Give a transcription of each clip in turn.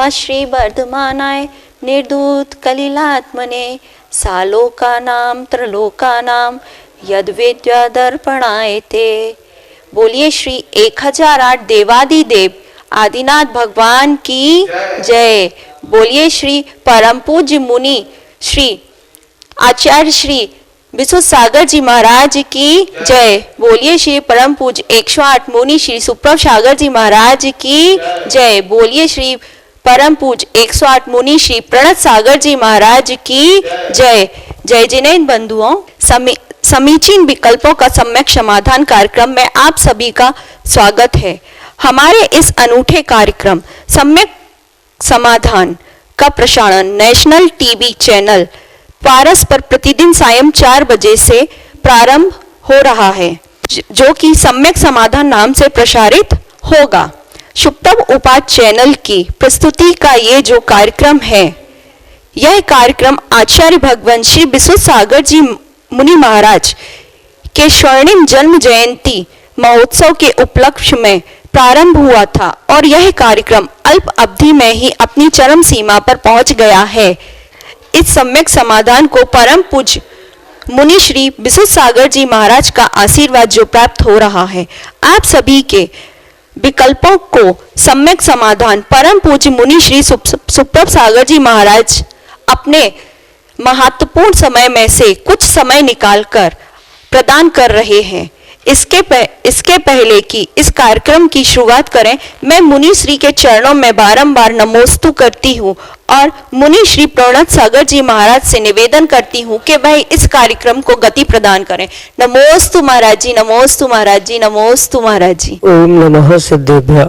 नमः श्री वर्धमानाय निर्धूत कलिलात्मने सालोकानां त्रलोकानां यद्विद्या दर्पणाय ते। बोलिए श्री 1008 देवादिदेव आदिनाथ भगवान की जय। बोलिए श्री परम पूज्य मुनि श्री आचार्य श्री विशुद्ध सागर जी महाराज की जय। बोलिए श्री परम पूज्य 108 मुनि श्री सुप्रभ सागर जी महाराज की जय। बोलिए श्री परम पूज्य 108 मुनि श्री प्रणत सागर जी महाराज की जय। जय जिनेन्द्र बंधुओं, समीचीन विकल्पों का सम्यक समाधान कार्यक्रम में आप सभी का स्वागत है। हमारे इस अनूठे कार्यक्रम सम्यक समाधान का प्रसारण नेशनल टीवी चैनल पारस पर प्रतिदिन सायं 4 बजे से प्रारंभ हो रहा है, जो कि सम्यक समाधान नाम से प्रसारित होगा। शुभतम उपाय चैनल की प्रस्तुति का ये जो कार्यक्रम है, यह कार्यक्रम आचार्य भगवान श्री विशुद्ध सागर जी मुनि महाराज के स्वर्णिम जन्म जयंती महोत्सव के उपलक्ष्य में प्रारंभ हुआ था और यह कार्यक्रम अल्प अवधि में ही अपनी चरम सीमा पर पहुंच गया है। इस सम्यक समाधान को परम पूज्य मुनि श्री विशुद्ध सागर जी महाराज का आशीर्वाद जो प्राप्त हो रहा है, आप सभी के विकल्पों को सम्यक समाधान परम पूज्य मुनि श्री सुप्रभ सागर जी महाराज अपने महत्वपूर्ण समय में से कुछ समय निकालकर प्रदान कर रहे हैं। इसके पहले कि इस कार्यक्रम की शुरुआत करें, मैं मुनि श्री के चरणों में बारंबार नमोस्तु करती हूँ और मुनि श्री प्रणत सागर जी महाराज से निवेदन करती हूँ कि वह इस कार्यक्रम को गति प्रदान करें। नमोस्तु महाराज जी, नमोस्तु महाराज जी, नमोस्तु महाराज जी। ओम नमः सिद्धेभ्य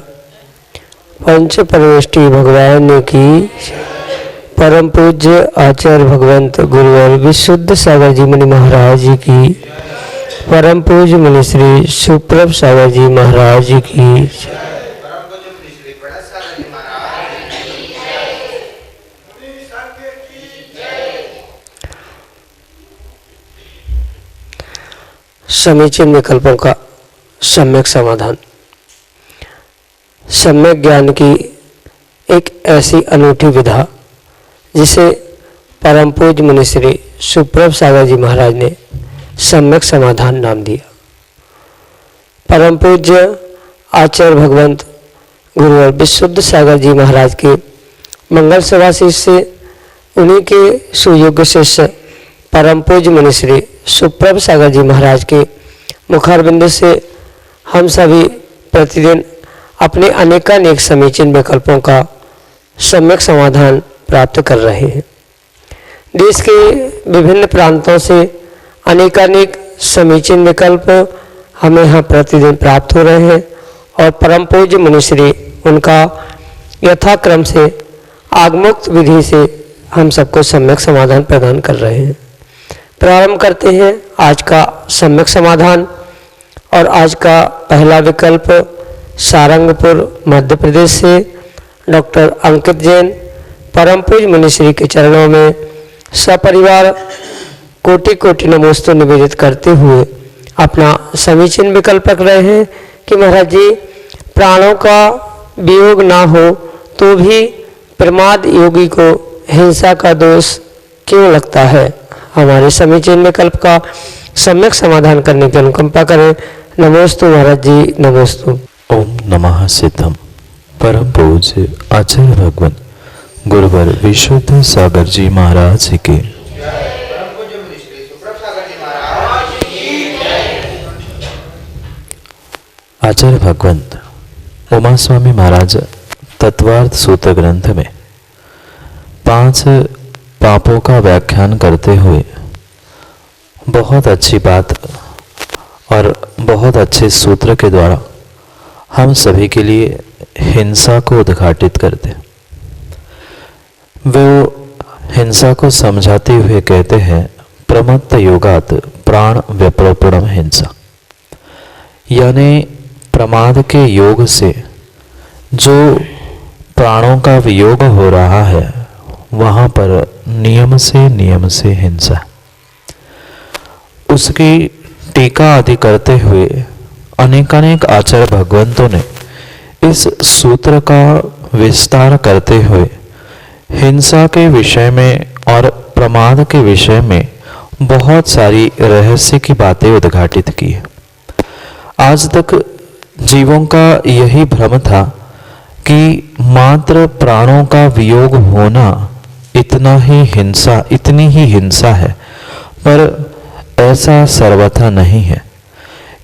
पंच परमेष्टि भगवान की। परम पूज्य आचार्य भगवंत गुरुवर विशुद्ध सागर जी मुनि महाराज जी की। परम पूज्य मुनि श्री सुप्रभ सागर जी महाराज जी की। समीचीन विकल्पों का सम्यक समाधान। सम्यक ज्ञान की एक ऐसी अनूठी विधा जिसे परम पूज्य मुनि श्री सुप्रभ सागर जी महाराज ने सम्यक समाधान नाम दिया। परम पूज्य आचार्य भगवंत गुरुवर विशुद्ध सागर जी महाराज के मंगल सभा से उन्हीं के सुयोग्य शिष्य परम पूज्य मुनि श्री सुप्रभ सागर जी महाराज के मुखारबिंद से हम सभी प्रतिदिन अपने अनेकानेक समीचीन विकल्पों का सम्यक समाधान प्राप्त कर रहे हैं। देश के विभिन्न प्रांतों से अनेकानेक समीचीन विकल्प हमें यहाँ प्रतिदिन प्राप्त हो रहे हैं और परम पूज्य मुनिश्री उनका यथाक्रम से आगमुक्त विधि से हम सबको सम्यक समाधान प्रदान कर रहे हैं। प्रारंभ करते हैं आज का सम्यक समाधान और आज का पहला विकल्प सारंगपुर मध्य प्रदेश से डॉक्टर अंकित जैन परम पूज्य मुनिश्री के चरणों में सपरिवार कोटि कोटि नमोस्तु निवेदित करते हुए अपना समीचीन विकल्प रख रहे हैं कि महाराज जी प्राणों का वियोग ना हो तो भी प्रमाद योगी को हिंसा का दोष क्यों लगता है। हमारे समीचीन विकल्प का सम्यक समाधान करने की अनुकंपा करें। नमोस्तु महाराज जी, नमोस्तु। ओम नमः सिद्धम। परम पूज्य आचार्य भगवान गुरुवर विशुद्ध सागर जी महाराज के। आचार्य भगवंत उमा स्वामी महाराज तत्वार्थ सूत्र ग्रंथ में 5 पापों का व्याख्यान करते हुए बहुत अच्छी बात और बहुत अच्छे सूत्र के द्वारा हम सभी के लिए हिंसा को उद्घाटित करते। वो हिंसा को समझाते हुए कहते हैं प्रमत्त योगात प्राण व्यप्रोपुणम हिंसा, यानी प्रमाद के योग से जो प्राणों का वियोग हो रहा है वहाँ पर नियम से हिंसा। उसकी टीका आदि करते हुए अनेकानेक आचार्य भगवंतों ने इस सूत्र का विस्तार करते हुए हिंसा के विषय में और प्रमाद के विषय में बहुत सारी रहस्य की बातें उद्घाटित की है। आज तक जीवों का यही भ्रम था कि मात्र प्राणों का वियोग होना इतनी ही हिंसा है, पर ऐसा सर्वथा नहीं है,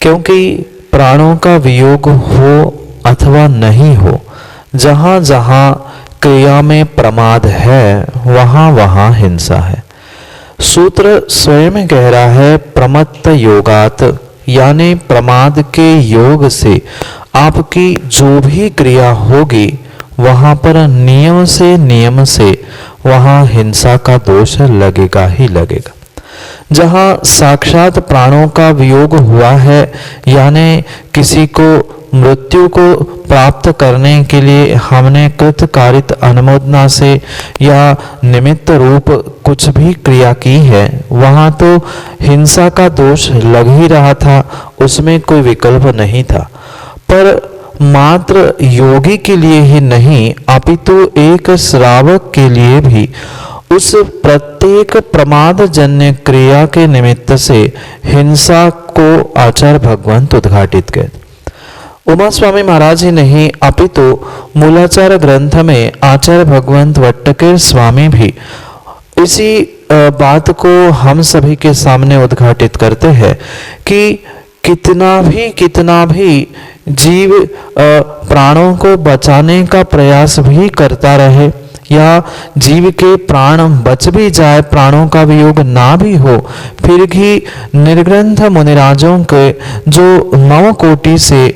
क्योंकि प्राणों का वियोग हो अथवा नहीं हो, जहाँ जहाँ क्रिया में प्रमाद है वहाँ वहाँ हिंसा है। सूत्र स्वयं कह रहा है प्रमत्त योगात, यानी प्रमाद के योग से आपकी जो भी क्रिया होगी वहाँ पर नियम से वहाँ हिंसा का दोष लगेगा ही लगेगा। जहाँ साक्षात प्राणों का वियोग हुआ है, यानी किसी को मृत्यु को प्राप्त करने के लिए हमने कृतकारित अनुमोदना से या निमित्त रूप कुछ भी क्रिया की है, वहाँ तो हिंसा का दोष लग ही रहा था, उसमें कोई विकल्प नहीं था। पर मात्र योगी के लिए ही नहीं, अपितु एक श्रावक के लिए भी उस प्रत्येक प्रमाद जन्य क्रिया के निमित्त से हिंसा को आचार्य भगवंत उद्घाटित कर। उमा स्वामी महाराज ही नहीं, अपितु मूलाचार ग्रंथ में आचार्य भगवंत वट्टकेर स्वामी भी इसी बात को हम सभी के सामने उद्घाटित करते हैं कि कितना भी जीव प्राणों को बचाने का प्रयास भी करता रहे या जीव के प्राण बच भी जाए, प्राणों का वियोग ना भी हो, फिर भी निर्ग्रंथ मुनिराजों के जो 9 कोटि से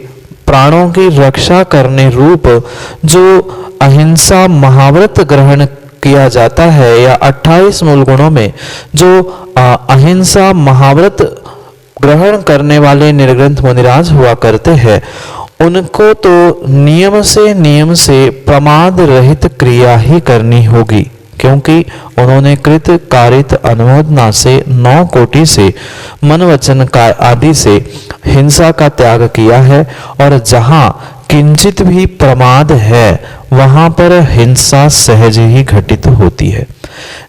प्राणों की रक्षा करने रूप जो अहिंसा महाव्रत ग्रहण किया जाता है, या 28 मूल गुणों में जो अहिंसा महाव्रत ग्रहण करने वाले निर्ग्रंथ मुनिराज हुआ करते हैं, उनको तो नियम से प्रमाद रहित क्रिया ही करनी होगी, क्योंकि उन्होंने कृत कारित अनुमोदना से 9 कोटि से मन वचन का आदि से हिंसा का त्याग किया है। और जहाँ किंचित भी प्रमाद है वहाँ पर हिंसा सहज ही घटित होती है।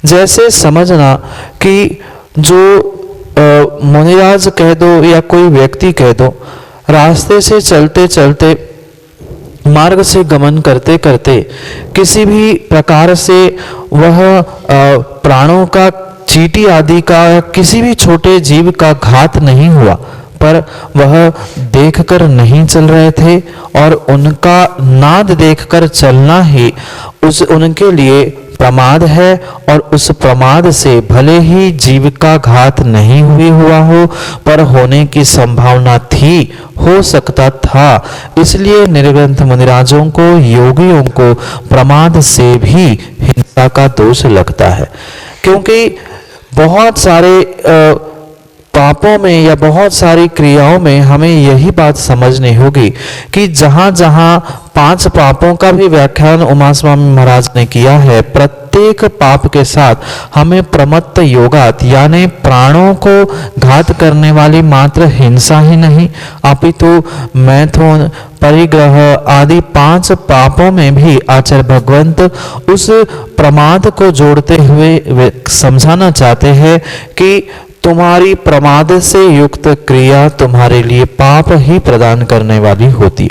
जैसे समझना कि जो मुनिराज कह दो या कोई व्यक्ति कह दो, रास्ते से चलते चलते मार्ग से गमन करते करते किसी भी प्रकार से वह प्राणों का चींटी आदि का किसी भी छोटे जीव का घात नहीं हुआ, पर वह देखकर नहीं चल रहे थे और उनका नाद देखकर चलना ही उनके लिए प्रमाद है। और उस प्रमाद से भले ही जीव का घात नहीं हुआ हो, पर होने की संभावना थी, हो सकता था। इसलिए निर्ग्रंथ मुनिराजों को, योगियों को प्रमाद से भी हिंसा का दोष लगता है, क्योंकि बहुत सारे पापों में या बहुत सारी क्रियाओं में हमें यही बात समझनी होगी कि जहाँ जहाँ 5 पापों का भी व्याख्यान उमा स्वामी महाराज ने किया है, प्रत्येक पाप के साथ हमें प्रमत्त योगात, यानी प्राणों को घात करने वाली मात्र हिंसा ही नहीं, अपितु मैथुन, परिग्रह आदि 5 पापों में भी आचार्य भगवंत उस प्रमाद को जोड़ते हुए समझाना चाहते हैं कि तुम्हारी प्रमाद से युक्त क्रिया तुम्हारे लिए पाप ही प्रदान करने वाली होती।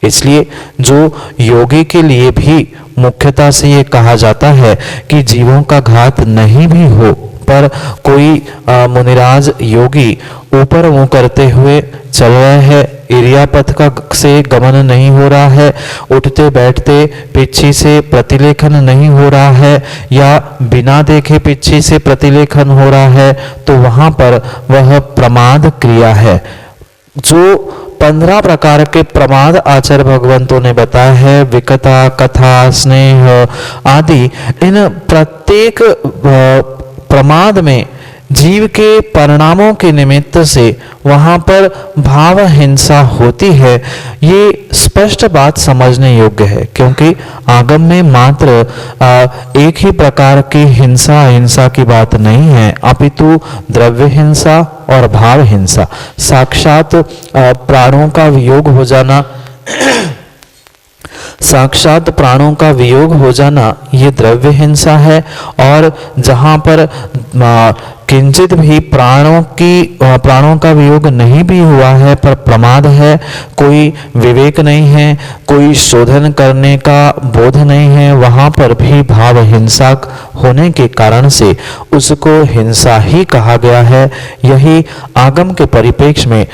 इसलिए जो योगी के लिए भी मुख्यता से ये कहा जाता है कि जीवों का घात नहीं भी हो, पर कोई मुनिराज योगी ऊपर मुंह करते हुए चल रहे हैं, इरियापथ का से गमन नहीं हो रहा है, उठते बैठते पिच्छी से प्रतिलेखन नहीं हो रहा है, या बिना देखे पिच्छी से प्रतिलेखन हो रहा है, तो वहां पर वह प्रमाद क्रिया है। जो 15 प्रकार के प्रमाद आचार्य भगवंतों ने बताया है, विकता, कथा, स्नेह आदि, इन प्रत्येक प्रमाद में जीव के परिणामों के निमित्त से वहां पर भाव हिंसा होती है। ये स्पष्ट बात समझने योग्य है, क्योंकि आगम में मात्र एक ही प्रकार की हिंसा की बात नहीं है, अपितु द्रव्य हिंसा और भाव हिंसा, साक्षात प्राणों का वियोग हो जाना, साक्षात प्राणों का वियोग हो जाना ये द्रव्य हिंसा है। और जहाँ पर किंचित भी प्राणों का वियोग नहीं भी हुआ है पर प्रमाद है, कोई विवेक नहीं है, कोई शोधन करने का बोध नहीं है, वहाँ पर भी भाव हिंसा होने के कारण से उसको हिंसा ही कहा गया है। यही आगम के परिप्रेक्ष्य में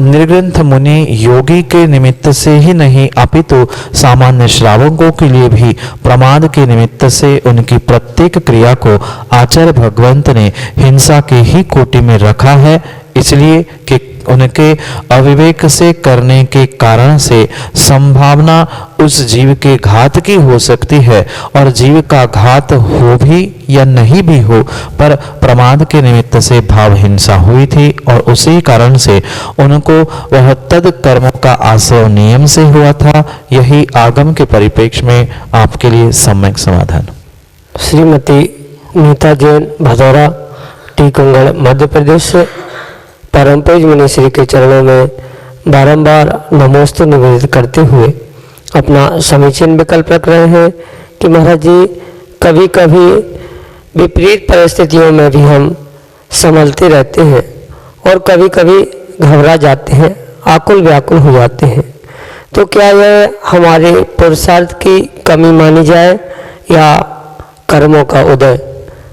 निर्ग्रंथ मुनि योगी के निमित्त से ही नहीं अपितु सामान्य श्रावकों के लिए भी प्रमाद के निमित्त से उनकी प्रत्येक क्रिया को आचार्य भगवंत ने हिंसा के ही कोटि में रखा है। इसलिए कि उनके अविवेक से करने के कारण से संभावना उस जीव के घात की हो सकती है, और जीव का घात हो भी या नहीं भी हो पर प्रमाद के निमित्त से भाव हिंसा हुई थी, और उसी कारण से उनको वह तद कर्मों का आश्रय नियम से हुआ था। यही आगम के परिप्रेक्ष्य में आपके लिए सम्यक समाधान। श्रीमती नीता जैन, भदौरा, टीकमगढ़, मध्य प्रदेश से परम पूज्य मुनि श्री के चरणों में बारंबार नमोस्तु निवेदित करते हुए अपना समीचीन विकल्प रख रहे हैं कि महाराज जी, कभी कभी विपरीत परिस्थितियों में भी हम संभलते रहते हैं और कभी कभी घबरा जाते हैं, आकुल व्याकुल हो जाते हैं। तो क्या यह हमारे पुरुषार्थ की कमी मानी जाए या कर्मों का उदय?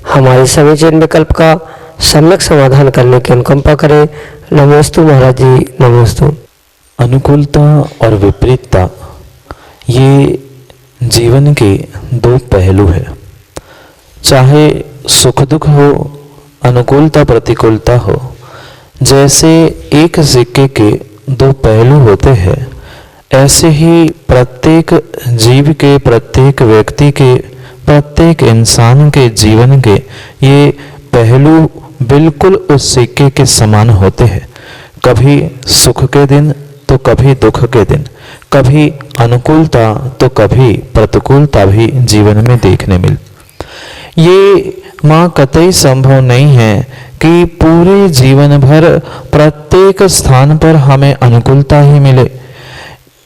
हमारे समीचीन विकल्प का सम्यक समाधान करने की अनुकंपा करें। नमोस्तु महाराज जी, नमोस्तु। अनुकूलता और विपरीतता ये जीवन के दो पहलू है। चाहे सुख दुख हो, अनुकूलता प्रतिकूलता हो, जैसे एक सिक्के के दो पहलू होते हैं, ऐसे ही प्रत्येक जीव के, प्रत्येक व्यक्ति के, प्रत्येक इंसान के जीवन के ये पहलू बिल्कुल उस सिक्के के समान होते हैं। कभी सुख के दिन तो कभी दुख के दिन, कभी अनुकूलता तो कभी प्रतिकूलता भी जीवन में देखने मिल। ये माँ कतई संभव नहीं है कि पूरे जीवन भर प्रत्येक स्थान पर हमें अनुकूलता ही मिले।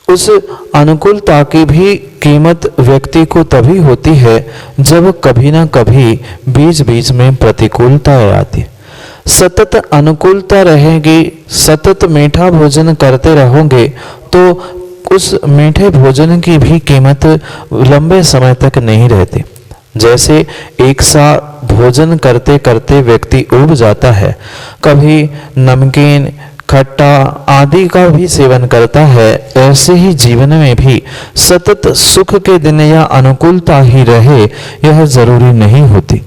उस अनुकूलता की भी कीमत व्यक्ति को तभी होती है जब कभी ना कभी बीच बीच में प्रतिकूलता आती। सतत अनुकूलता रहेगी, सतत मीठा भोजन करते रहोगे तो उस मीठे भोजन की भी कीमत लंबे समय तक नहीं रहती। जैसे एक सा भोजन करते करते व्यक्ति ऊब जाता है, कभी नमकीन, खट्टा आदि का भी सेवन करता है, ऐसे ही जीवन में भी सतत सुख के दिन या अनुकूलता ही रहे यह जरूरी नहीं होती।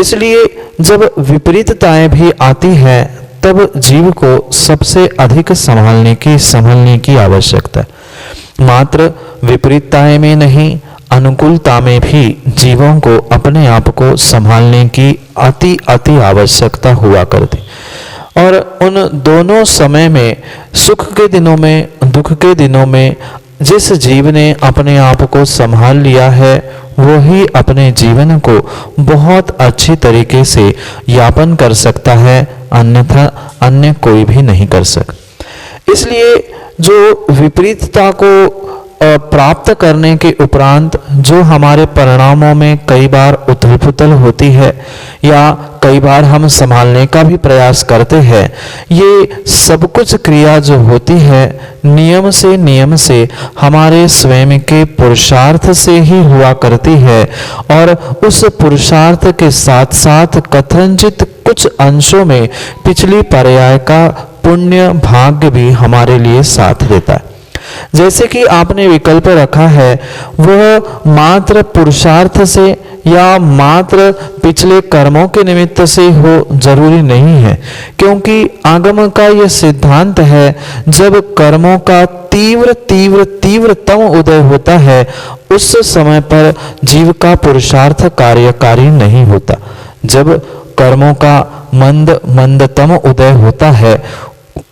इसलिए जब विपरीतताएं भी आती हैं तब जीव को सबसे अधिक संभलने की आवश्यकता है। मात्र विपरीतताएं में नहीं, अनुकूलता में भी जीवों को अपने आप को संभालने की अति आवश्यकता हुआ करती। और उन दोनों समय में, सुख के दिनों में, दुख के दिनों में जिस जीव ने अपने आप को संभाल लिया है वो ही अपने जीवन को बहुत अच्छी तरीके से यापन कर सकता है, अन्यथा अन्य कोई भी नहीं कर सकता। इसलिए जो विपरीतता को प्राप्त करने के उपरांत जो हमारे परिणामों में कई बार उथल पुथल होती है या कई बार हम संभालने का भी प्रयास करते हैं, ये सब कुछ क्रिया जो होती है नियम से हमारे स्वयं के पुरुषार्थ से ही हुआ करती है। और उस पुरुषार्थ के साथ साथ कथनचित कुछ अंशों में पिछली पर्याय का पुण्य भाग्य भी हमारे लिए साथ देता है। जैसे कि आपने विकल्प रखा है वह मात्र पुरुषार्थ से या मात्र पिछले कर्मों के निमित्त से हो जरूरी नहीं है, क्योंकि आगम का यह सिद्धांत है जब कर्मों का तीव्रतम उदय होता है उस समय पर जीव का पुरुषार्थ कार्यकारी नहीं होता। जब कर्मों का मंदतम उदय होता है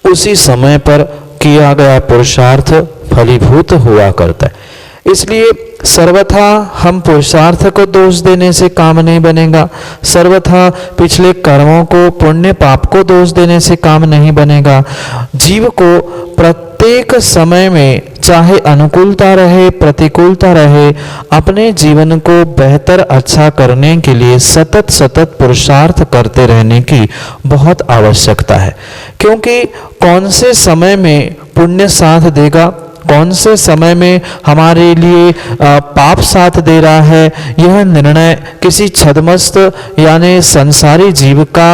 उसी समय पर किया गया पुरुषार्थ फलीभूत हुआ करता है। इसलिए सर्वथा हम पुरुषार्थ को दोष देने से काम नहीं बनेगा, सर्वथा पिछले कर्मों को, पुण्य पाप को दोष देने से काम नहीं बनेगा। जीव को प्रत्येक समय में चाहे अनुकूलता रहे प्रतिकूलता रहे, अपने जीवन को बेहतर अच्छा करने के लिए सतत सतत पुरुषार्थ करते रहने की बहुत आवश्यकता है। क्योंकि कौन से समय में पुण्य साथ देगा, कौन से समय में हमारे लिए पाप साथ दे रहा है, यह निर्णय किसी छद्मस्त यानी संसारी जीव का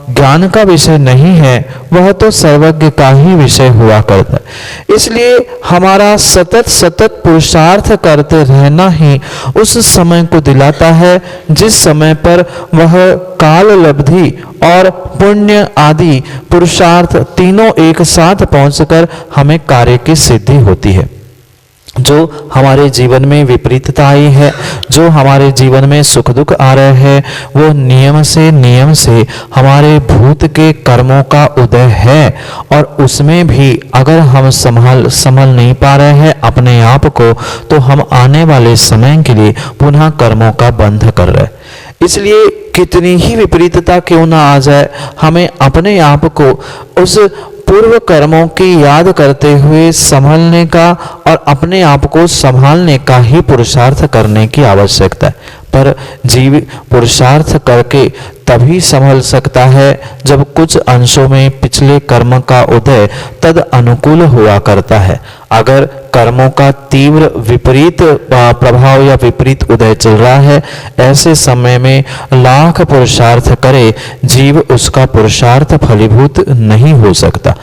ज्ञान का विषय नहीं है, वह तो सर्वज्ञ का ही विषय हुआ करता है। इसलिए हमारा सतत सतत पुरुषार्थ करते रहना ही उस समय को दिलाता है जिस समय पर वह काल लब्धि और पुण्य आदि पुरुषार्थ तीनों एक साथ पहुंचकर हमें कार्य की सिद्धि होती है। जो हमारे जीवन में विपरीतता आई है, जो हमारे जीवन में सुख दुख आ रहे हैं, वो नियम से हमारे भूत के कर्मों का उदय है। और उसमें भी अगर हम संभल नहीं पा रहे हैं अपने आप को, तो हम आने वाले समय के लिए पुनः कर्मों का बंध कर रहे हैं। इसलिए कितनी ही विपरीतता क्यों ना आ जाए, हमें अपने आप को उस पूर्व कर्मों की याद करते हुए संभलने का और अपने आप को संभालने का ही पुरुषार्थ करने की आवश्यकता है। पर जीव पुरुषार्थ करके तभी संभल सकता है जब कुछ अंशों में पिछले कर्म का उदय तद अनुकूल हुआ करता है। अगर कर्मों का तीव्र विपरीत प्रभाव या विपरीत उदय चल रहा है, ऐसे समय में लाख पुरुषार्थ करे, जीव उसका पुरुषार्थ फलीभूत नहीं हो सकता।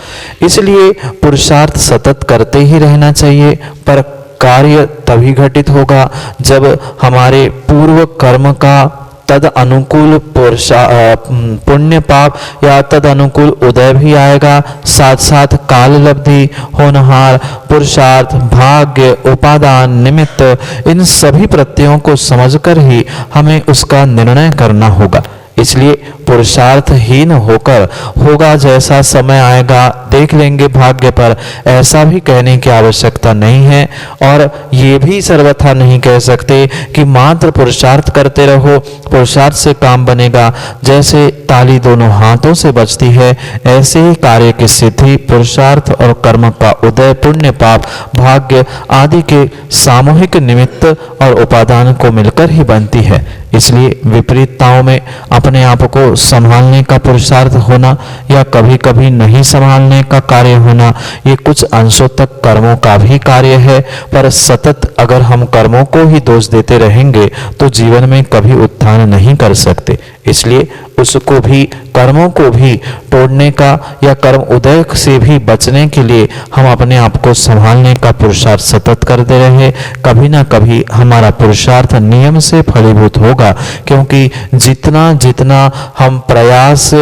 इसलिए पुरुषार्थ सतत करते ही रहना चाहिए, पर कार्य तभी घटित होगा जब हमारे पूर्व कर्म का तद अनुकूल पुण्य पाप या तद अनुकूल उदय भी आएगा। साथ साथ काल लब्धि, होनहार, पुरुषार्थ, भाग्य, उपादान, निमित्त, इन सभी प्रत्ययों को समझकर ही हमें उसका निर्णय करना होगा। इसलिए पुरुषार्थहीन होकर होगा जैसा समय आएगा देख लेंगे भाग्य पर, ऐसा भी कहने की आवश्यकता नहीं है। और ये भी सर्वथा नहीं कह सकते कि मात्र पुरुषार्थ करते रहो, पुरुषार्थ से काम बनेगा। जैसे ताली दोनों हाथों से बजती है, ऐसे ही कार्य की सिद्धि पुरुषार्थ और कर्म का उदय, पुण्य पाप, भाग्य आदि के सामूहिक निमित्त और उपादान को मिलकर ही बनती है। इसलिए विपरीतताओं में अपने आप को संभालने का पुरुषार्थ होना या कभी कभी नहीं संभालने का कार्य होना, ये कुछ अंशों तक कर्मों का भी कार्य है। पर सतत अगर हम कर्मों को ही दोष देते रहेंगे तो जीवन में कभी उत्थान नहीं कर सकते। इसलिए उसको भी, कर्मों को भी तोड़ने का या कर्म उदय से भी बचने के लिए हम अपने आप को संभालने का पुरुषार्थ सतत करते रहे। कभी ना कभी हमारा पुरुषार्थ नियम से फलीभूत होगा, क्योंकि जितना जितना हम प्रयास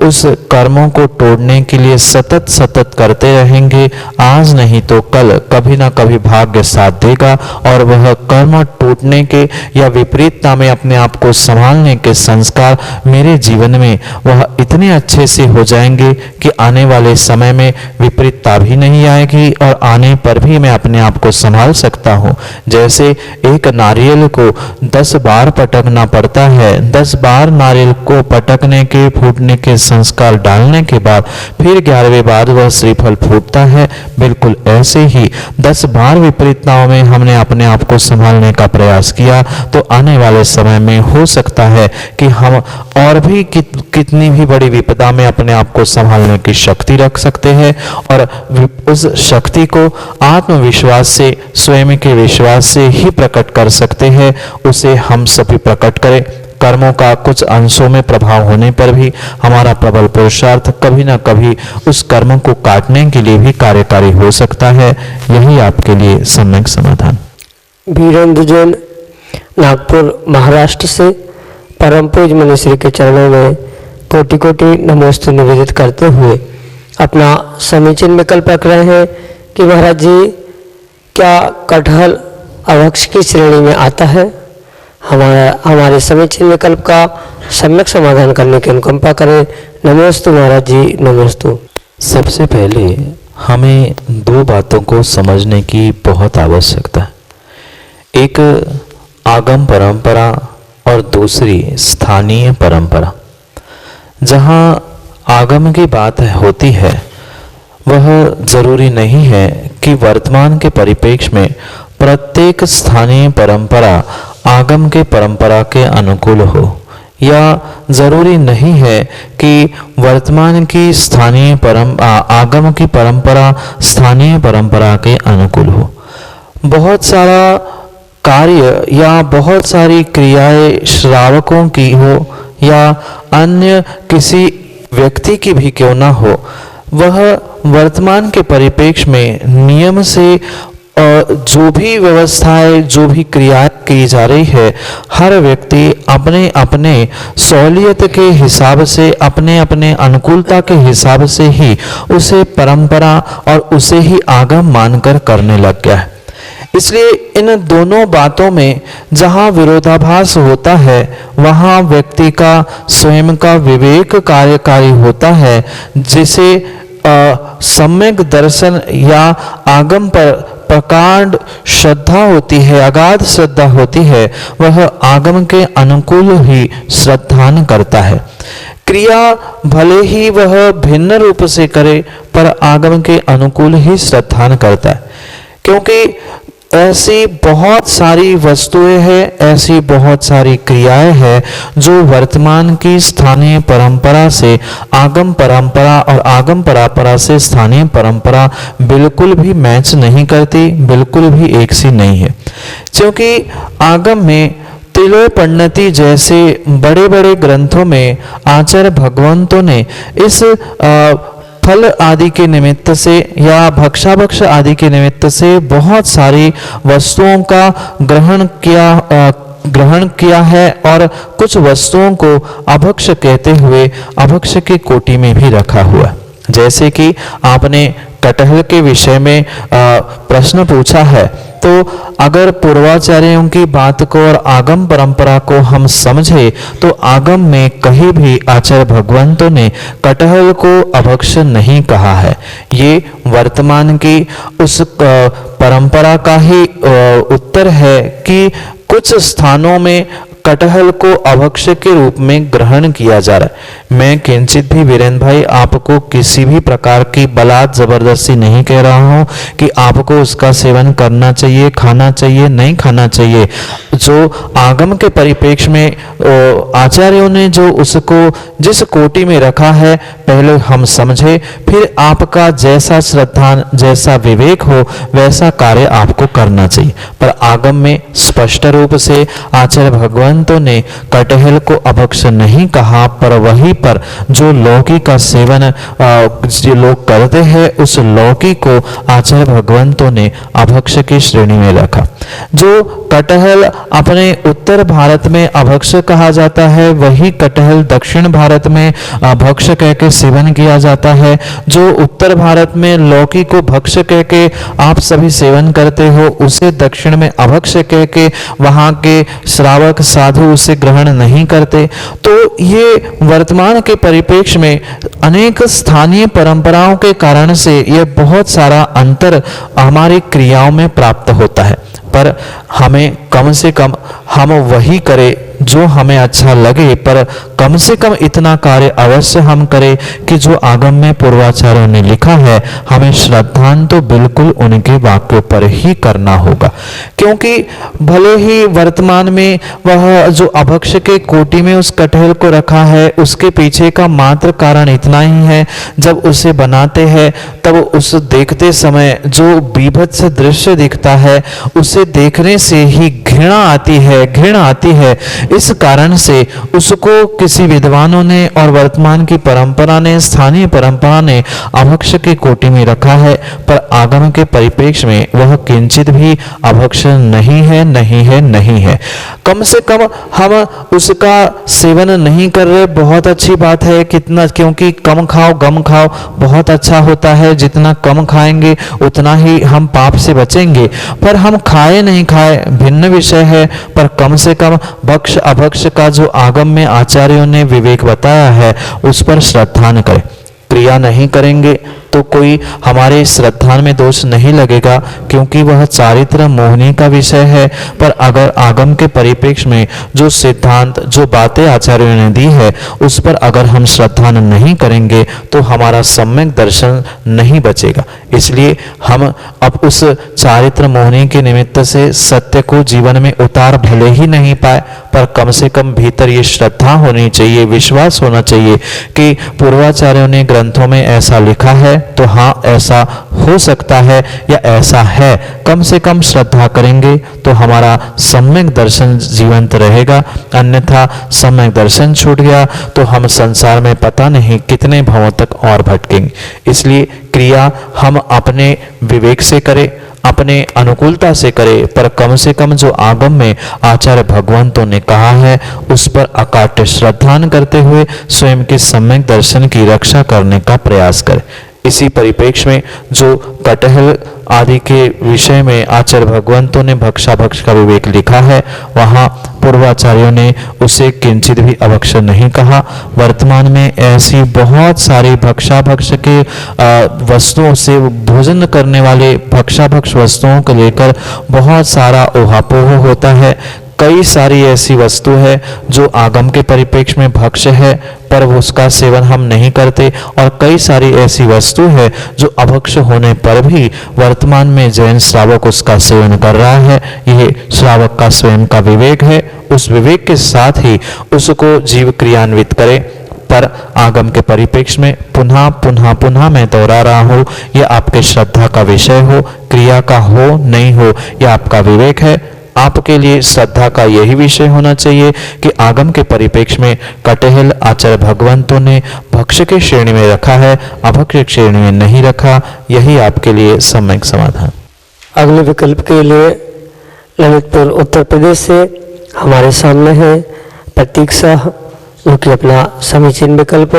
उस कर्मों को तोड़ने के लिए सतत सतत करते रहेंगे, आज नहीं तो कल कभी ना कभी भाग्य साथ देगा और वह कर्म टूटने के या विपरीतता में अपने आप को संभालने के संस्कार मेरे जीवन में वह इतने अच्छे से हो जाएंगे कि आने वाले समय में विपरीतता भी नहीं आएगी और आने पर भी मैं अपने आप को संभाल सकता हूँ। जैसे एक नारियल को 10 बार पटकना पड़ता है, 10 बार नारियल को पटकने के, फूटने के संस्कार डालने के बाद फिर 11वें बार वह श्रीफल फूटता है। बिल्कुल ऐसे ही 10 बार विपरीतताओं में हमने अपने आप को संभालने का प्रयास किया तो आने वाले समय में हो सकता है कि हम और भी कितनी भी बड़ी विपदा में अपने आप को संभालने की शक्ति रख सकते हैं और उस शक्ति को आत्मविश्वास से, स्वयं के विश्वास से ही प्रकट कर सकते हैं। उसे हम सभी प्रकट करें। कर्मों का कुछ अंशों में प्रभाव होने पर भी हमारा प्रबल पुरुषार्थ कभी ना कभी उस कर्म को काटने के लिए भी कार्यकारी हो सकता है। यही आपके लिए सम्यक समाधान। वीरेंद्र जैन, नागपुर, महाराष्ट्र से परम पूज्य मुनिश्री के चरणों में कोटि कोटि नमोस्तु निवेदित करते हुए अपना समीचीन विकल्प रख रहे हैं कि महाराज जी, क्या कटहल अभक्ष की श्रेणी में आता है? हमारे समीचीन विकल्प का सम्यक समाधान करने की अनुकंपा करें। नमोस्तु महाराज जी, नमोस्तु। सबसे पहले हमें 2 बातों को समझने की बहुत आवश्यकता है। एक आगम परंपरा और दूसरी स्थानीय परंपरा। जहाँ आगम की बात होती है वह जरूरी नहीं है कि वर्तमान के परिप्रेक्ष्य में प्रत्येक स्थानीय परंपरा आगम के परंपरा के अनुकूल हो, या जरूरी नहीं है कि वर्तमान की आगम की परंपरा स्थानीय परंपरा के अनुकूल हो। बहुत सारा कार्य या बहुत सारी क्रियाएं श्रावकों की हो या अन्य किसी व्यक्ति की भी क्यों ना हो, वह वर्तमान के परिप्रेक्ष्य में नियम से जो भी व्यवस्थाएं, जो भी क्रियाएं की जा रही है, हर व्यक्ति अपने अपने सहूलियत के हिसाब से, अपने अपने अनुकूलता के हिसाब से ही उसे परंपरा और उसे ही आगम मानकर करने लग गया है। इसलिए इन दोनों बातों में जहाँ विरोधाभास होता है, वहाँ व्यक्ति का स्वयं का विवेक कार्यकारी होता है, जिसे सम्यक दर्शन या आगम पर प्रकांड श्रद्धा होती है, अगाध श्रद्धा होती है, वह आगम के अनुकूल ही श्रद्धान करता है। क्रिया भले ही वह भिन्न रूप से करे, पर आगम के अनुकूल ही श्रद्धान करता है, क्योंकि ऐसी बहुत सारी वस्तुएं हैं, ऐसी बहुत सारी क्रियाएं हैं जो वर्तमान की स्थानीय परंपरा से आगम परंपरा और आगम परंपरा से स्थानीय परंपरा बिल्कुल भी मैच नहीं करती, बिल्कुल भी एक सी नहीं है। क्योंकि आगम में तिलोय पंडिती जैसे बड़े बड़े ग्रंथों में आचार्य भगवंतों ने इस फल आदि के निमित्त से या भक्षाभक्ष आदि के निमित्त से बहुत सारी वस्तुओं का ग्रहण किया है और कुछ वस्तुओं को अभक्ष कहते हुए अभक्ष की कोटि में भी रखा हुआ। जैसे कि आपने कटहल के विषय में प्रश्न पूछा है, तो अगर पूर्वाचार्यों की बात को और आगम परंपरा को हम समझे, तो आगम में कहीं भी आचार्य भगवंतों ने कटहल को अभक्ष नहीं कहा है। ये वर्तमान की उस परंपरा का ही उत्तर है कि कुछ स्थानों में कटहल को अभक्ष के रूप में ग्रहण किया जा रहा है। मैं किंचित भी वीरेंद्र भाई आपको किसी भी प्रकार की बलात् जबरदस्ती नहीं कह रहा हूं कि आपको उसका सेवन करना चाहिए, खाना चाहिए, नहीं खाना चाहिए। जो आगम के परिप्रेक्ष्य में आचार्यों ने जो उसको जिस कोटि में रखा है, पहले हम समझे, फिर आपका जैसा श्रद्धान, जैसा विवेक हो, वैसा कार्य आपको करना चाहिए। पर आगम में स्पष्ट रूप से आचार्य भगवंतों ने कटहल को अभक्ष नहीं कहा, पर वहीं पर जो लौकी का सेवन जो लोग करते हैं, उस लौकी को आचार्य भगवंतों ने अभक्ष की श्रेणी में रखा। जो कटहल अपने उत्तर भारत में अभक्ष कहा जाता है, वही कटहल दक्षिण भारत में भक्ष कह के सेवन किया जाता है। जो उत्तर भारत में लौकी को भक्ष कह के आप सभी सेवन करते हो, उसे दक्षिण में अभक्ष कह के वहां के श्रावक साधु उसे ग्रहण नहीं करते। तो ये वर्तमान के परिप्रेक्ष्य में अनेक स्थानीय परंपराओं के कारण से यह बहुत सारा अंतर हमारी क्रियाओं में प्राप्त होता है। पर हमें कम से कम हम वही करें जो हमें अच्छा लगे, पर कम से कम इतना कार्य अवश्य हम करें कि जो आगम में पूर्वाचार्यों ने लिखा है, हमें श्रद्धान तो बिल्कुल उनके वाक्यों पर ही करना होगा। क्योंकि भले ही वर्तमान में वह जो अभक्ष के कोटि में उस कटहल को रखा है, उसके पीछे का मात्र कारण इतना ही है, जब उसे बनाते हैं तब उस देखते समय जो बीभत्स दृश्य दिखता है, उसे देखने से ही घृणा आती है। इस कारण से उसको किसी विद्वानों ने और वर्तमान की परंपरा ने, स्थानीय परंपरा ने अभक्ष की कोटि में रखा है, पर आगम के परिप्रेक्ष्य में वह किंचित भी अभक्ष नहीं है। कम से कम हम उसका सेवन नहीं कर रहे, बहुत अच्छी बात है। कितना, क्योंकि कम खाओ गम खाओ बहुत अच्छा होता है। जितना कम खाएंगे उतना ही हम पाप से बचेंगे। पर हम खाए नहीं खाए भिन्न विषय है, पर कम से कम भक्ष अभक्ष का जो आगम में आचार्यों ने विवेक बताया है, उस पर श्रद्धान करें। क्रिया नहीं करेंगे तो कोई हमारे श्रद्धा में दोष नहीं लगेगा, क्योंकि वह चारित्र मोहनी का विषय है। पर अगर आगम के परिप्रेक्ष्य में जो सिद्धांत, जो बातें आचार्यों ने दी है, उस पर अगर हम श्रद्धा नहीं करेंगे तो हमारा सम्यक दर्शन नहीं बचेगा। इसलिए हम अब उस चारित्र मोहनी के निमित्त से सत्य को जीवन में उतार भले ही नहीं पाए, पर कम से कम भीतर ये श्रद्धा होनी चाहिए, विश्वास होना चाहिए कि पूर्वाचार्यों ने ग्रंथों में ऐसा लिखा है तो हाँ ऐसा हो सकता है या ऐसा है। कम से कम श्रद्धा करेंगे तो हमारा सम्यक दर्शन जीवंत रहेगा, अन्यथा सम्यक दर्शन छूट गया तो हम संसार में पता नहीं कितने भावों तक और भटकेंगे। इसलिए क्रिया हम अपने विवेक से करें, अपने अनुकूलता से करे, पर कम से कम जो आगम में आचार्य भगवंतों ने कहा है उस पर अकाट्य श्रद्धान करते हुए स्वयं के सम्यक दर्शन की रक्षा करने का प्रयास करें। इसी परिप्रेक्ष्य में जो कटहल आदि के विषय में आचार्य भगवंतों ने भक्षाभक्ष का विवेक लिखा है, वहाँ पूर्वाचार्यों ने उसे किंचित भी अभक्ष नहीं कहा। वर्तमान में ऐसी बहुत सारी भक्षाभक्ष के वस्तुओं से भोजन करने वाले भक्षाभक्ष वस्तुओं को लेकर बहुत सारा ऊहापोह होता है। कई सारी ऐसी वस्तु है जो आगम के परिप्रेक्ष्य में भक्ष्य है पर उसका सेवन हम नहीं करते, और कई सारी ऐसी वस्तु है जो अभक्ष्य होने पर भी वर्तमान में जैन श्रावक उसका सेवन कर रहा है। यह श्रावक का स्वयं का विवेक है, उस विवेक के साथ ही उसको जीव क्रियान्वित करे। पर आगम के परिप्रेक्ष्य में पुनः पुनः पुनः मैं दोहरा रहा हूँ, यह आपके श्रद्धा का विषय हो, क्रिया का हो नहीं हो, यह आपका विवेक है। आपके लिए श्रद्धा का यही विषय होना चाहिए कि आगम के परिप्रेक्ष्य में कटहल आचार्य भगवंतों ने भक्ष्य के श्रेणी में रखा है, अभक्ष्य श्रेणी में नहीं रखा। यही आपके लिए सम्यक समाधान। अगले विकल्प के लिए ललितपुर उत्तर प्रदेश से हमारे सामने है प्रतीक शाह, जो कि अपना समीचीन विकल्प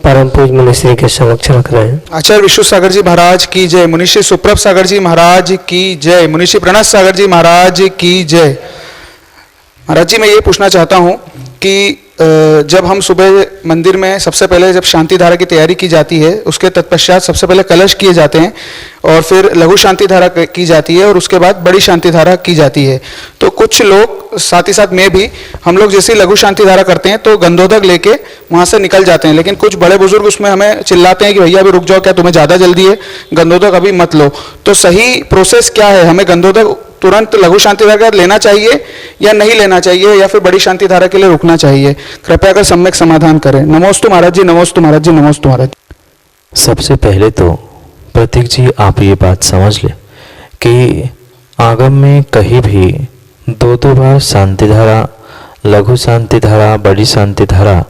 परम पूज मुनिश्री के समक्ष रख रहे हैं। आचार्य विश्व सागर जी महाराज की जय, मुनिश्री सुप्रभ सागर जी महाराज की जय, मुनिश्री प्रणत सागर जी महाराज की जय। महाराज जी, मैं ये पूछना चाहता हूँ कि जब हम सुबह मंदिर में सबसे पहले जब शांति धारा की तैयारी की जाती है, उसके तत्पश्चात सबसे पहले कलश किए जाते हैं और फिर लघु शांति धारा की जाती है और उसके बाद बड़ी शांति धारा की जाती है। तो कुछ लोग, साथ ही साथ मैं भी, हम लोग जैसे लघु शांति धारा करते हैं तो गंधोदक लेके वहाँ से निकल जाते हैं, लेकिन कुछ बड़े बुजुर्ग उसमें हमें चिल्लाते हैं कि भैया अभी रुक जाओ, क्या तुम्हें ज़्यादा जल्दी है, गंधोदक अभी मत लो। तो सही प्रोसेस क्या है? हमें गंधोदक तुरंत लघु शांति धारा लेना चाहिए या नहीं लेना चाहिए, या फिर बड़ी शांति धारा के लिए रुकना चाहिए? कृपया कर सम्यक समाधान करें। नमोस्तु महाराज जी, नमोस्तु महाराज जी, नमोस्तु महाराज। सबसे पहले तो प्रतीक जी आप ये बात समझ ले कि आगम में कहीं भी दो बार शांति धारा, लघु शांति धारा, बड़ी शांति धारा,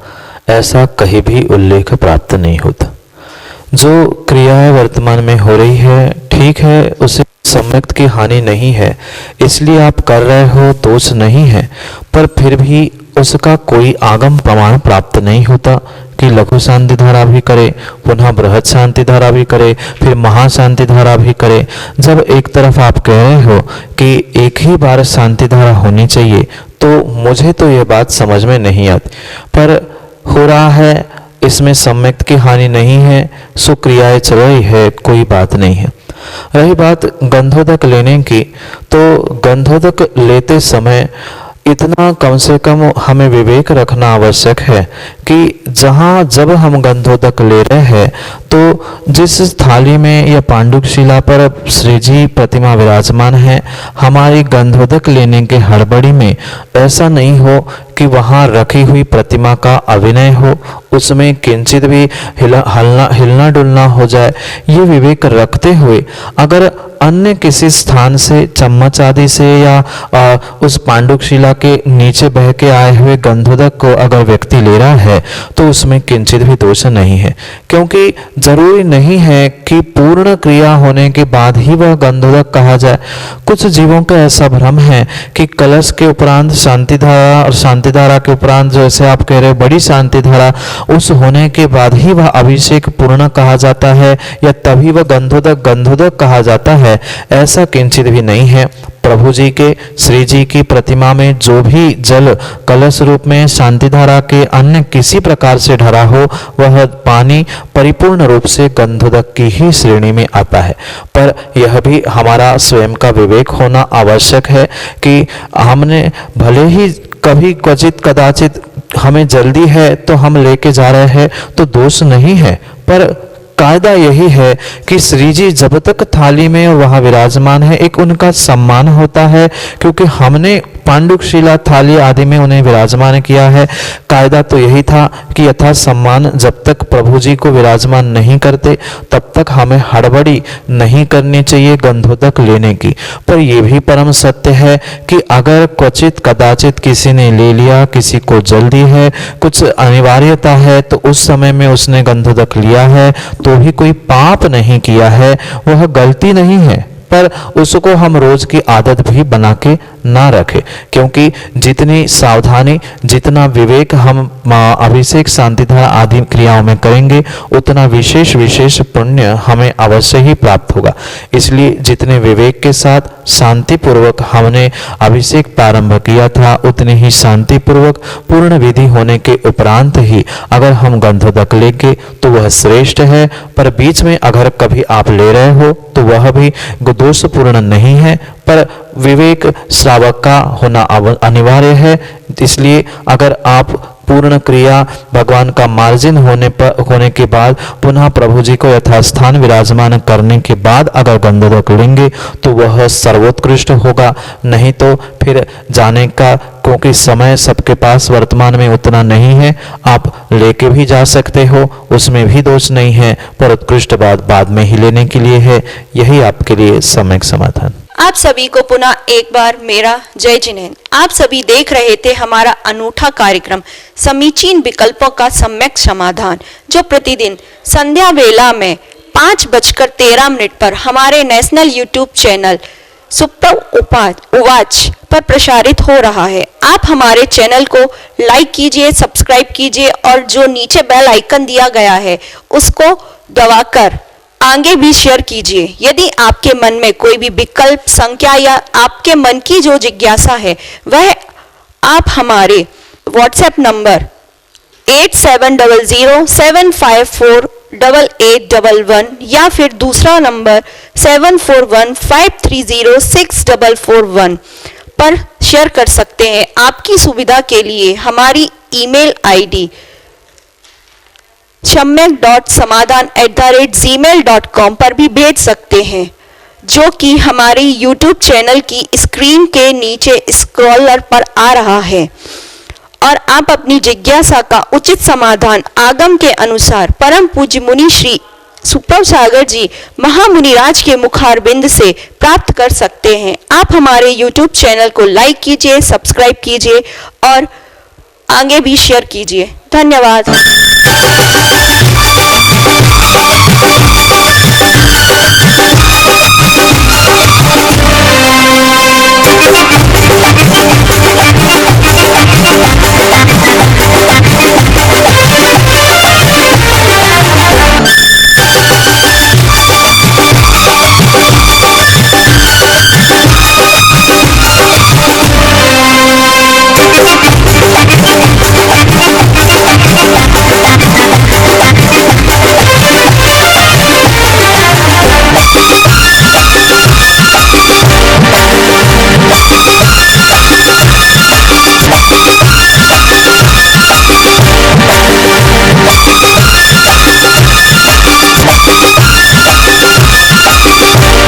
ऐसा कहीं भी उल्लेख प्राप्त नहीं होता। जो क्रियाएं वर्तमान में हो रही है ठीक है, उसे सम्यक की हानि नहीं है, इसलिए आप कर रहे हो, दोष नहीं है, पर फिर भी उसका कोई आगम प्रमाण प्राप्त नहीं होता कि लघु शांति धारा भी करे, पुनः बृहद शांति धारा भी करे, फिर महाशांति धारा भी करे। जब एक तरफ आप कह रहे हो कि एक ही बार शांति धारा होनी चाहिए, तो मुझे तो ये बात समझ में नहीं आती, पर हो रहा है, इसमें सम्यक की हानि नहीं है, सुक्रियाएं चल रही है, कोई बात नहीं है। रही बात गंधोदक लेने की, तो गंधोदक लेते समय इतना कम से कम हमें विवेक रखना आवश्यक है कि जहाँ जब हम गंधोदक ले रहे हैं तो जिस थाली में या पांडुशिला पर श्री जी प्रतिमा विराजमान है, हमारी गंधोदक लेने के हड़बड़ी में ऐसा नहीं हो कि वहाँ रखी हुई प्रतिमा का अभिनय हो, उसमें किंचित भी हिलना डुलना हो जाए। ये विवेक रखते हुए अगर अन्य किसी स्थान से चम्मच आदि से या उस पांडुशिला के नीचे बह के आए हुए गंधोदक को अगर व्यक्ति ले रहा है तो उसमें किंचित भी दोष नहीं है, क्योंकि जरूरी नहीं है कि पूर्ण क्रिया होने के बाद ही वह गंधोदक कहा जाए। कुछ जीवों का ऐसा भ्रम है कि कलश के उपरांत शांति धारा और शांति शांति धारा के उपरांत जैसे आप कह रहे हो बड़ी शांति धारा, उस होने के बाद ही वह अभिषेक पूर्ण कहा जाता है या तभी वह गंधोदक कहा जाता है, ऐसा किंचित भी नहीं है। प्रभु जी के, श्री जी की प्रतिमा में जो भी जल कलश रूप में शांति धारा के अन्य किसी प्रकार से ढरा हो, वह पानी परिपूर्ण रूप से गंधोदक की ही श्रेणी में आता है। पर यह भी हमारा स्वयं का विवेक होना आवश्यक है कि हमने भले ही कभी क्वचित कदाचित हमें जल्दी है तो हम लेके जा रहे हैं तो दोष नहीं है, पर कायदा यही है कि श्री जी जब तक थाली में वहां विराजमान है एक उनका सम्मान होता है, क्योंकि हमने पांडुशिला थाली आदि में उन्हें विराजमान किया है। कायदा तो यही था कि यथा सम्मान जब तक प्रभु जी को विराजमान नहीं करते तब तक हमें हड़बड़ी नहीं करनी चाहिए गंधोदक लेने की। पर यह भी परम सत्य है कि अगर क्वचित कदाचित किसी ने ले लिया, किसी को जल्दी है, कुछ अनिवार्यता है, तो उस समय में उसने गंधोदक लिया है तो भी कोई पाप नहीं किया है, वह गलती नहीं है। पर उसको हम रोज की आदत भी बना के ना रखें, क्योंकि जितनी सावधानी, जितना विवेक हम अभिषेक शांति धारा आदि क्रियाओं में करेंगे उतना विशेष विशेष पुण्य हमें अवश्य ही प्राप्त होगा। इसलिए जितने विवेक के साथ शांति पूर्वक हमने अभिषेक प्रारंभ किया था, उतने ही शांति पूर्वक पूर्ण विधि होने के उपरांत ही अगर हम गंधोदक लेंगे तो वह श्रेष्ठ है। पर बीच में अगर कभी आप ले रहे हो तो वह भी दोषपूर्ण नहीं है, पर विवेक श्रावक का होना अनिवार्य है। इसलिए अगर आप पूर्ण क्रिया भगवान का मार्जिन होने के बाद पुनः प्रभु जी को यथास्थान विराजमान करने के बाद अगर गंधोदक लेंगे तो वह सर्वोत्कृष्ट होगा। नहीं तो फिर जाने का, क्योंकि समय सबके पास वर्तमान में उतना नहीं है, आप लेके भी जा सकते हो, उसमें भी दोष नहीं है, पर उत्कृष्ट बात बाद में ही लेने के लिए है। यही आपके लिए सम्यक समाधान। आप सभी को पुनः एक बार मेरा जय जिनेंद्र। आप सभी देख रहे थे हमारा अनूठा कार्यक्रम समीचीन विकल्पों का सम्यक समाधान, जो प्रतिदिन संध्या वेला में 5:13 पर हमारे नेशनल यूट्यूब चैनल सुप्रभ उवाच पर प्रसारित हो रहा है। आप हमारे चैनल को लाइक कीजिए, सब्सक्राइब कीजिए और जो नीचे बेल आइकन दिया गया है उसको दबाकर आगे भी शेयर कीजिए। यदि आपके मन में कोई भी विकल्प, संख्या या आपके मन की जो जिज्ञासा है वह आप हमारे व्हाट्सएप नंबर 8700754811 या फिर दूसरा नंबर 7415306441 पर शेयर कर सकते हैं। आपकी सुविधा के लिए हमारी ईमेल आईडी सम्यक.समाधान@gmail.com पर भी भेज सकते हैं, जो कि हमारे YouTube चैनल की स्क्रीन के नीचे स्क्रॉलर पर आ रहा है। और आप अपनी जिज्ञासा का उचित समाधान आगम के अनुसार परम पूज्य मुनि श्री सुप्रभ सागर जी महामुनिराज के मुखारबिंद से प्राप्त कर सकते हैं। आप हमारे YouTube चैनल को लाइक कीजिए, सब्सक्राइब कीजिए और आगे भी शेयर कीजिए। धन्यवाद।